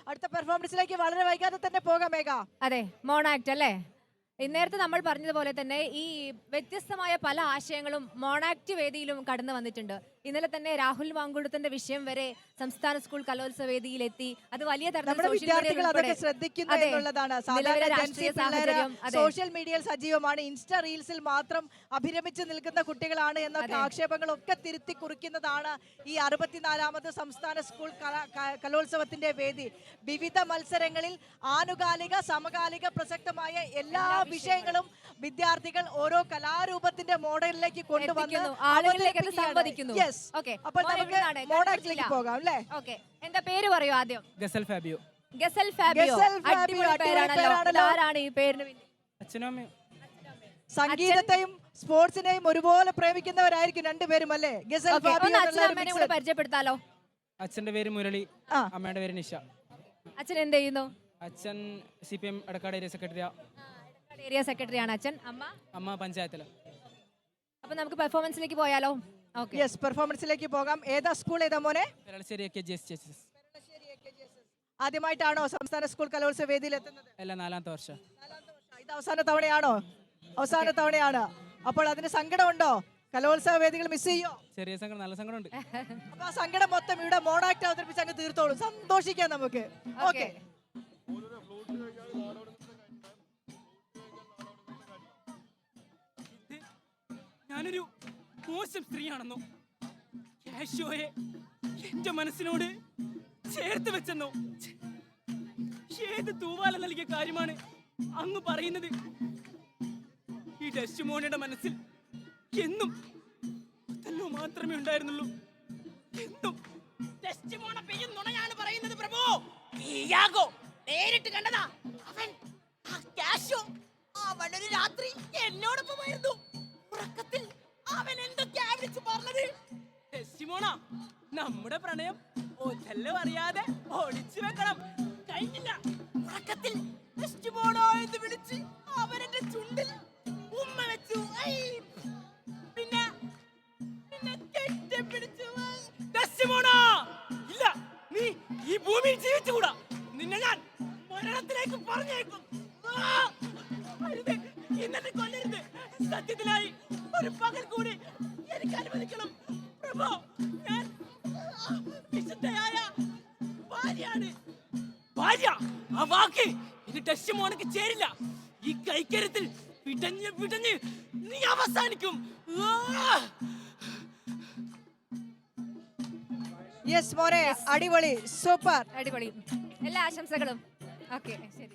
അടുത്ത പെർഫോമൻസിലേക്ക് വളരെ വൈകാതെ തന്നെ പോകാം മേഘ. അതെ, മോണാക്ട് അല്ലേ? നേരത്തെ നമ്മൾ പറഞ്ഞതുപോലെ തന്നെ ഈ വ്യത്യസ്തമായ പല ആശയങ്ങളും മോണാക്ട് വേദിയിലും കടന്നു വന്നിട്ടുണ്ട്. ഇന്നലെ തന്നെ രാഹുൽ മാങ്കുളത്തിന്റെ വിഷയം വരെ സംസ്ഥാന സ്കൂൾ കലോത്സവ വേദിയിലെത്തി. അത് വലിയ നമ്മുടെ വിദ്യാർത്ഥികൾ അതൊക്കെ ശ്രദ്ധിക്കുന്നു എന്നുള്ളതാണ്. സോഷ്യൽ മീഡിയയിൽ സജീവമാണ്, ഇൻസ്റ്റാ റീൽസിൽ മാത്രം അഭിരമിച്ച് നിൽക്കുന്ന കുട്ടികളാണ് എന്നൊക്കെ ആക്ഷേപങ്ങളൊക്കെ തിരുത്തി കുറിക്കുന്നതാണ് ഈ 64ാമത് സംസ്ഥാന സ്കൂൾ കലോത്സവത്തിന്റെ വേദി. വിവിധ മത്സരങ്ങളിൽ ആനുകാലിക സമകാലിക പ്രസക്തമായ എല്ലാ വിഷയങ്ങളും വിദ്യാർത്ഥികൾ ഓരോ കലാരൂപത്തിന്റെ മോഡലിലേക്ക് കൊണ്ടുവന്ന് അപ്പോൾ നമുക്ക് മോഡലിലേക്ക് പോകാം അല്ലേ? എന്താ പേര് പറയൂ ആദ്യം? ഗസൽ ഫാബിയോ. ഗസൽ ഫാബിയോ, അടിപൊളി പേരാണല്ലോ. ആരാണ് ഈ പേരിന് പിന്നിൽ? അച്ഛനും അമ്മയും. സംഗീതത്തെയും സ്പോർട്സിനെയും ഒരുപോലെ പ്രേമിക്കുന്നവരായിരിക്കും രണ്ടുപേരും അല്ലേ? ഗസൽ ഫാബിയോ കൂടെ പരിചയപ്പെടുത്താലോ. അച്ഛന്റെ പേര് മുരളി, അമ്മയുടെ പേര് നിഷ. അച്ഛൻ എന്ത് ചെയ്യുന്നു? അച്ഛൻ CPM എടക്കാട് ഏരിയ സെക്രട്ടറിയാ. ഏരിയ സെക്രട്ടറി ആണ് അച്ഛൻ. അമ്മ പഞ്ചായത്തില്. അപ്പൊ നമുക്ക് പെർഫോമൻസിലേക്ക് പോയാലോ? യെസ്, പെർഫോമൻസിലേക്ക് പോകാം. ഏതാ സ്കൂൾ ഏതാ മോനെ? ആദ്യമായിട്ടാണോ സംസ്ഥാന സ്കൂൾ കലോത്സവ വേദിയിൽ എത്തുന്നത്? അല്ല, 4ാമത്തെ വർഷം. ഇത് അവസാന തവണയാണോ? അവസാന തവണയാണ്. അപ്പോൾ അതിന് സങ്കടമുണ്ടോ? കലോത്സവ വേദികൾ മിസ് ചെയ്യോ? ചെറിയ സങ്കടം, നല്ല സങ്കടമുണ്ട്. അപ്പൊ ആ സങ്കടം മൊത്തം ഇവിടെ മോണാക്ട് അവതരിപ്പിച്ച് അങ്ങ് തീർത്തോളൂ. സന്തോഷിക്കാം നമുക്ക്. ഓക്കെ, ഞാനൊരു മോശം സ്ത്രീയാണെന്നോ, കാഷ്യോയെ എന്റെ മനസ്സിനോട് ചേർത്ത് വെച്ചെന്നോ, ഏത് തൂവാല നൽകിയ കാര്യമാണ് അങ്ങ് പറയുന്നത്? ഈ ഡെസ്റ്റിമോണിയുടെ മനസ്സിൽ എന്നും അതല്ലോ മാത്രമേ ഉണ്ടായിരുന്നുള്ളൂ. എന്നും ഡെസ്റ്റിമോണ പെയ്യും നുണയാണ് പറയുന്നത് പ്രഭു. നേരിട്ട് കണ്ടതാ. അവൻ അവനൊരു രാത്രി എന്നോടൊപ്പമായിരുന്നു. ഉറക്കത്തിൽ അവൻ എന്തൊക്കെയാ വിളിച്ചു പറഞ്ഞത്? ഡെസ്റ്റിമോണ, നമ്മുടെ പ്രണയം ഒതല്ലോ അറിയാതെ ഒളിച്ചു വെക്കണം. കഴിഞ്ഞില്ല. ഉറക്കത്തിൽ ഡെസ്റ്റിമോണോ എന്ന് വിളിച്ച് അവൻ എന്റെ ചുണ്ടിൽ ഉമ്മ വെച്ചു. പിന്നെ കെട്ടിപ്പിടിച്ചു. ഡെസ്റ്റിമോണ, ഇല്ല, നീ ഈ ഭൂമിയിൽ ജീവിച്ചുകൂടാ. നിന്നെ ഞാൻ മരണത്തിലേക്ക് പറഞ്ഞേക്കും. ഇന്നെ കൊല്ലരുത്. സത്യത്തിലായി ഒരു പകൽ കൂടി എനിക്ക് അനുവദിക്കണം പ്രഭു. ഞാൻ വിശുദ്ധയായ ഭാര്യയാണ്. ഭാര്യ ആ വാക്ക് ഇനി ഡെസ്റ്റിമോണക്ക് ചേരില്ല. ഈ കൈക്കരത്തിൽ പിടഞ്ഞ് പിടഞ്ഞ് നീ അവസാനിക്കും. യെസ് മോനെ, അടിപൊളി, സൂപ്പർ, അടിപൊളി. എല്ലാ ആശംസകളും. ഓക്കെ, ശരി.